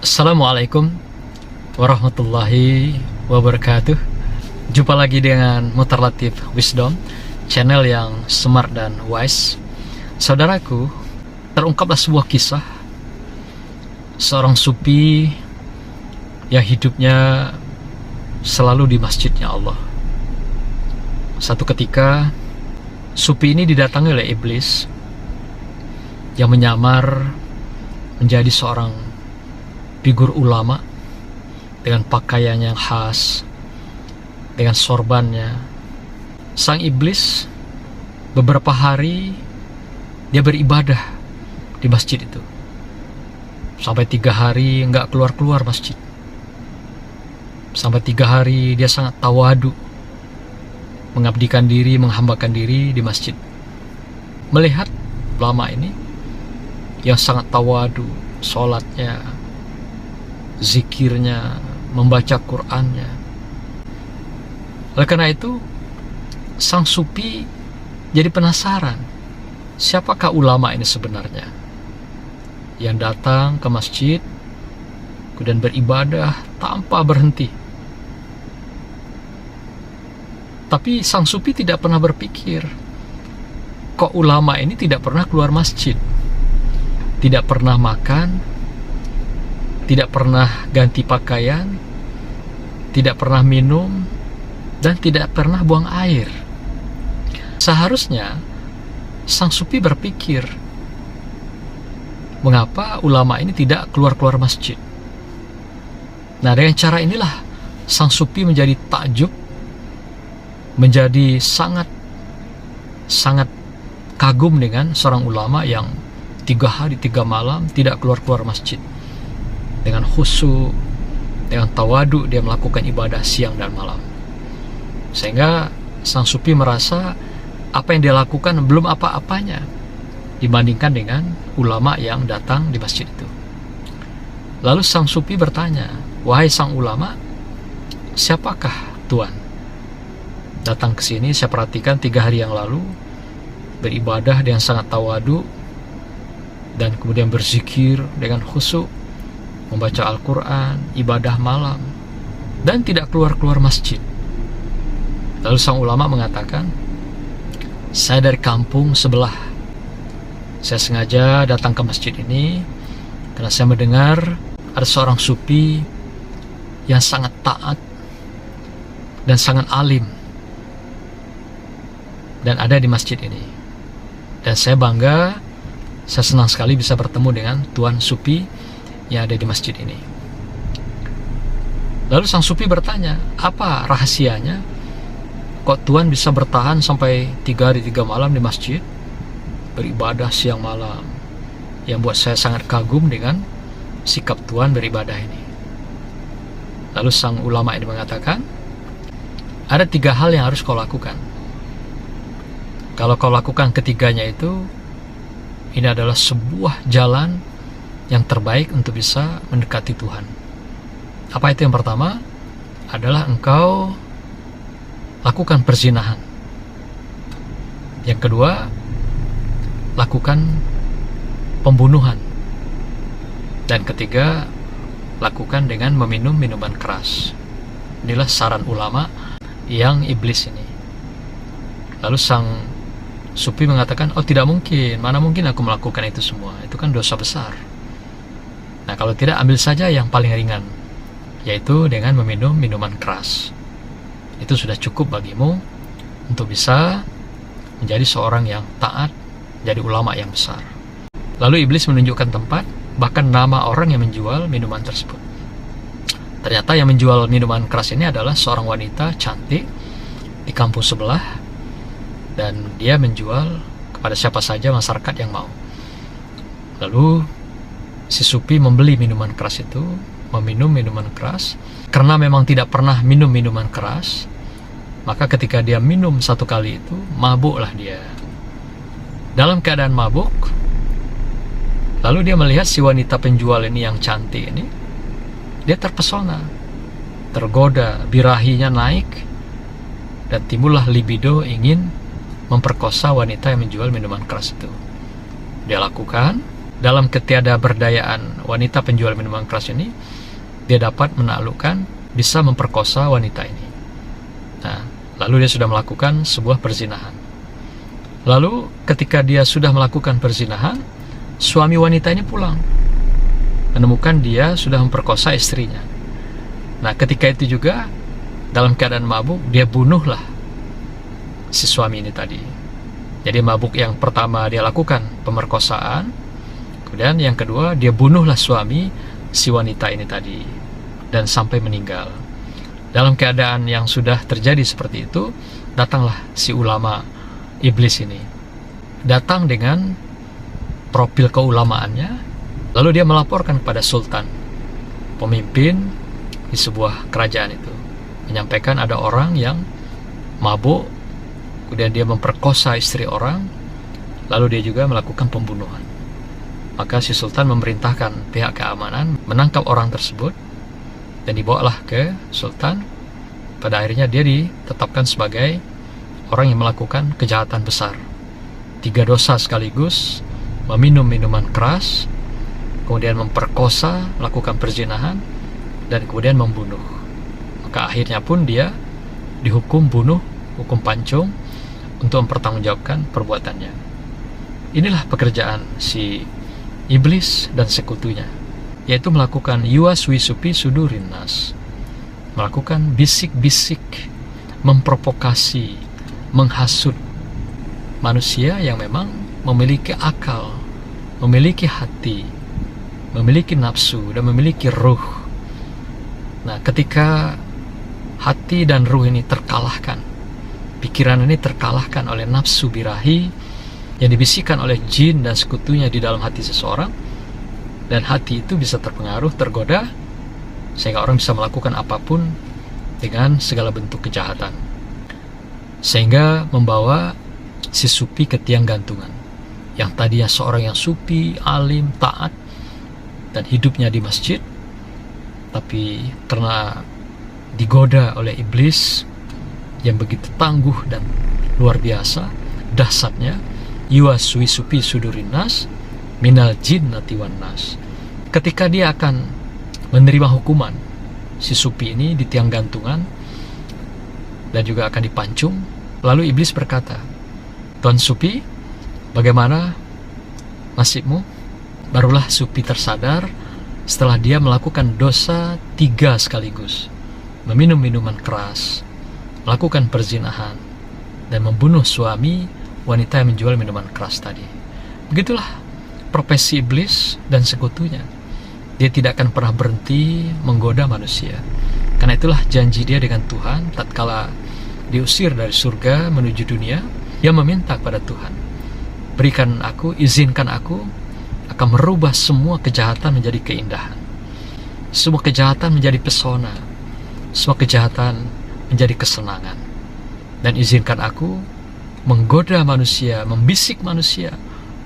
Assalamualaikum warahmatullahi wabarakatuh. Jumpa lagi dengan Mutar Latif Wisdom, channel yang smart dan wise. Saudaraku, terungkaplah sebuah kisah seorang sufi yang hidupnya selalu di masjidnya Allah. Satu ketika sufi ini didatangi oleh iblis yang menyamar menjadi seorang figur ulama dengan pakaian yang khas, dengan sorbannya. Sang iblis beberapa hari dia beribadah di masjid itu, sampai 3 hari nggak keluar masjid. Sampai 3 hari dia sangat tawadu, mengabdikan diri, menghambakan diri di masjid. Melihat ulama ini yang sangat tawadu, sholatnya, zikirnya, membaca Qur'annya. Oleh karena itu, sang sufi jadi penasaran, siapakah ulama ini sebenarnya yang datang ke masjid kemudian beribadah tanpa berhenti. Tapi sang sufi tidak pernah berpikir, kok ulama ini tidak pernah keluar masjid, tidak pernah makan, tidak pernah ganti pakaian, tidak pernah minum, dan tidak pernah buang air. Seharusnya sang sufi berpikir, mengapa ulama ini tidak keluar masjid? Nah, dengan cara inilah sang sufi menjadi takjub, menjadi sangat kagum dengan seorang ulama yang 3 hari 3 malam tidak keluar masjid. Dengan khusyuk, dengan tawadu dia melakukan ibadah siang dan malam. Sehingga sang sufi merasa apa yang dia lakukan belum apa-apanya dibandingkan dengan ulama yang datang di masjid itu. Lalu sang sufi bertanya, wahai sang ulama, siapakah Tuan? Datang ke sini, saya perhatikan 3 hari yang lalu beribadah dengan sangat tawadu dan kemudian berzikir dengan khusyuk, membaca Al-Quran, ibadah malam, dan tidak keluar masjid. Lalu sang ulama mengatakan, saya dari kampung sebelah. Saya sengaja datang ke masjid ini karena saya mendengar ada seorang sufi yang sangat taat dan sangat alim dan ada di masjid ini. Dan saya bangga, saya senang sekali bisa bertemu dengan Tuan sufi yang ada di masjid ini. Lalu sang sufi bertanya, apa rahasianya kok Tuan bisa bertahan sampai 3 hari 3 malam di masjid, beribadah siang malam, yang buat saya sangat kagum dengan sikap Tuan beribadah ini. Lalu sang ulama ini mengatakan, ada 3 hal yang harus kau lakukan. Kalau kau lakukan ketiganya itu, ini adalah sebuah jalan yang terbaik untuk bisa mendekati Tuhan. Apa itu? Yang pertama adalah engkau lakukan perzinahan. Yang kedua, lakukan pembunuhan. Dan ketiga, lakukan dengan meminum minuman keras. Inilah saran ulama yang iblis ini. Lalu sang sufi mengatakan, oh tidak mungkin, mana mungkin aku melakukan itu semua, itu kan dosa besar. Nah, kalau tidak, ambil saja yang paling ringan, yaitu dengan meminum minuman keras. Itu sudah cukup bagimu untuk bisa menjadi seorang yang taat, jadi ulama yang besar. Lalu iblis menunjukkan tempat, bahkan nama orang yang menjual minuman tersebut. Ternyata yang menjual minuman keras ini adalah seorang wanita cantik di kampung sebelah, dan dia menjual kepada siapa saja masyarakat yang mau. Lalu si sufi membeli minuman keras itu, meminum minuman keras. Karena memang tidak pernah minum minuman keras, maka ketika dia minum 1 kali itu, mabuklah dia. Dalam keadaan mabuk, lalu dia melihat si wanita penjual ini yang cantik ini, dia terpesona, tergoda, birahinya naik, dan timbullah libido ingin memperkosa wanita yang menjual minuman keras itu. Dia lakukan, dalam ketiadaberdayaan wanita penjual minuman keras ini, dia dapat menaklukkan, bisa memperkosa wanita ini. Nah, lalu dia sudah melakukan sebuah perzinahan. Lalu ketika dia sudah melakukan perzinahan, suami wanita ini pulang, menemukan dia sudah memperkosa istrinya. Nah, ketika itu juga dalam keadaan mabuk, dia bunuhlah si suami ini tadi. Jadi mabuk yang pertama dia lakukan pemerkosaan, kemudian yang kedua dia bunuhlah suami si wanita ini tadi, dan sampai meninggal. Dalam keadaan yang sudah terjadi seperti itu, datanglah si ulama iblis ini. Datang dengan profil keulamaannya, lalu dia melaporkan kepada sultan, pemimpin di sebuah kerajaan itu, menyampaikan ada orang yang mabuk, kemudian dia memperkosa istri orang, lalu dia juga melakukan pembunuhan. Maka si sultan memerintahkan pihak keamanan menangkap orang tersebut, dan dibawalah ke sultan. Pada akhirnya dia ditetapkan sebagai orang yang melakukan kejahatan besar, 3 dosa sekaligus: meminum minuman keras, kemudian memperkosa, melakukan perzinahan, dan kemudian membunuh. Maka akhirnya pun dia dihukum bunuh, hukum pancung, untuk mempertanggungjawabkan perbuatannya. Inilah pekerjaan si iblis dan sekutunya, yaitu melakukan yuwaswisupi sudurin nas, melakukan bisik-bisik, memprovokasi, menghasut manusia yang memang memiliki akal, memiliki hati, memiliki nafsu, dan memiliki ruh. Nah, ketika hati dan ruh ini terkalahkan, pikiran ini terkalahkan oleh nafsu birahi yang dibisikkan oleh jin dan sekutunya di dalam hati seseorang, dan hati itu bisa terpengaruh, tergoda, sehingga orang bisa melakukan apapun dengan segala bentuk kejahatan, sehingga membawa si supi ke tiang gantungan. Yang tadinya seorang yang supi, alim, taat, dan hidupnya di masjid, tapi karena digoda oleh iblis yang begitu tangguh dan luar biasa dahsyatnya, yuwaswisupi sudurin nas minal jinnati wan nas, ketika dia akan menerima hukuman, si supi ini di tiang gantungan dan juga akan dipancung, lalu iblis berkata, "Tuan Supi, bagaimana nasibmu?" Barulah Supi tersadar setelah dia melakukan dosa 3 sekaligus: meminum minuman keras, melakukan perzinahan, dan membunuh suami wanita yang menjual minuman keras tadi. Begitulah profesi iblis dan sekutunya. Dia tidak akan pernah berhenti menggoda manusia. Karena itulah janji dia dengan Tuhan tatkala diusir dari surga menuju dunia. Dia meminta kepada Tuhan, berikan aku, izinkan aku akan merubah semua kejahatan menjadi keindahan, semua kejahatan menjadi pesona, semua kejahatan menjadi kesenangan, dan izinkan aku menggoda manusia, membisik manusia,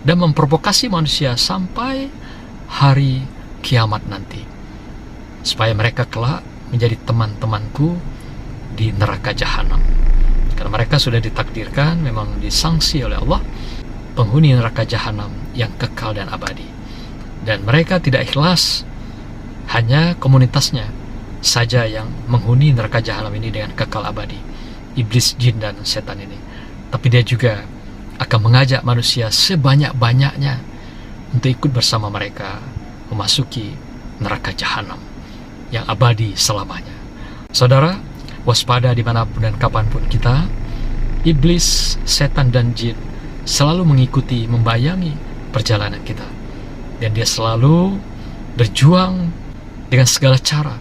dan memprovokasi manusia sampai hari kiamat nanti, supaya mereka kelak menjadi teman-temanku di neraka jahanam. Karena mereka sudah ditakdirkan, memang disangsi oleh Allah, penghuni neraka jahanam yang kekal dan abadi. Dan mereka tidak ikhlas hanya komunitasnya saja yang menghuni neraka jahanam ini dengan kekal abadi, iblis, jin, dan setan ini, tapi dia juga akan mengajak manusia sebanyak-banyaknya untuk ikut bersama mereka memasuki neraka jahanam yang abadi selamanya. Saudara, waspada dimanapun dan kapanpun kita, iblis, setan, dan jin selalu mengikuti, membayangi perjalanan kita, dan dia selalu berjuang dengan segala cara,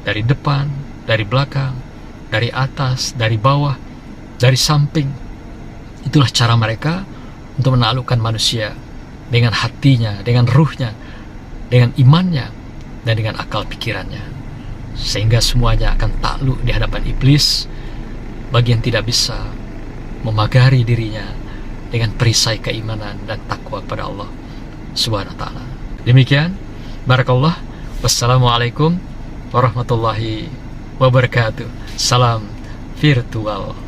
dari depan, dari belakang, dari atas, dari bawah, dari samping. Itulah cara mereka untuk menaklukkan manusia dengan hatinya, dengan ruhnya, dengan imannya, dan dengan akal pikirannya, sehingga semuanya akan takluk di hadapan iblis bagi yang tidak bisa memagari dirinya dengan perisai keimanan dan takwa kepada Allah Subhanahu wa ta'ala. Demikian, barakallah. Wassalamualaikum warahmatullahi wabarakatuh. Salam virtual.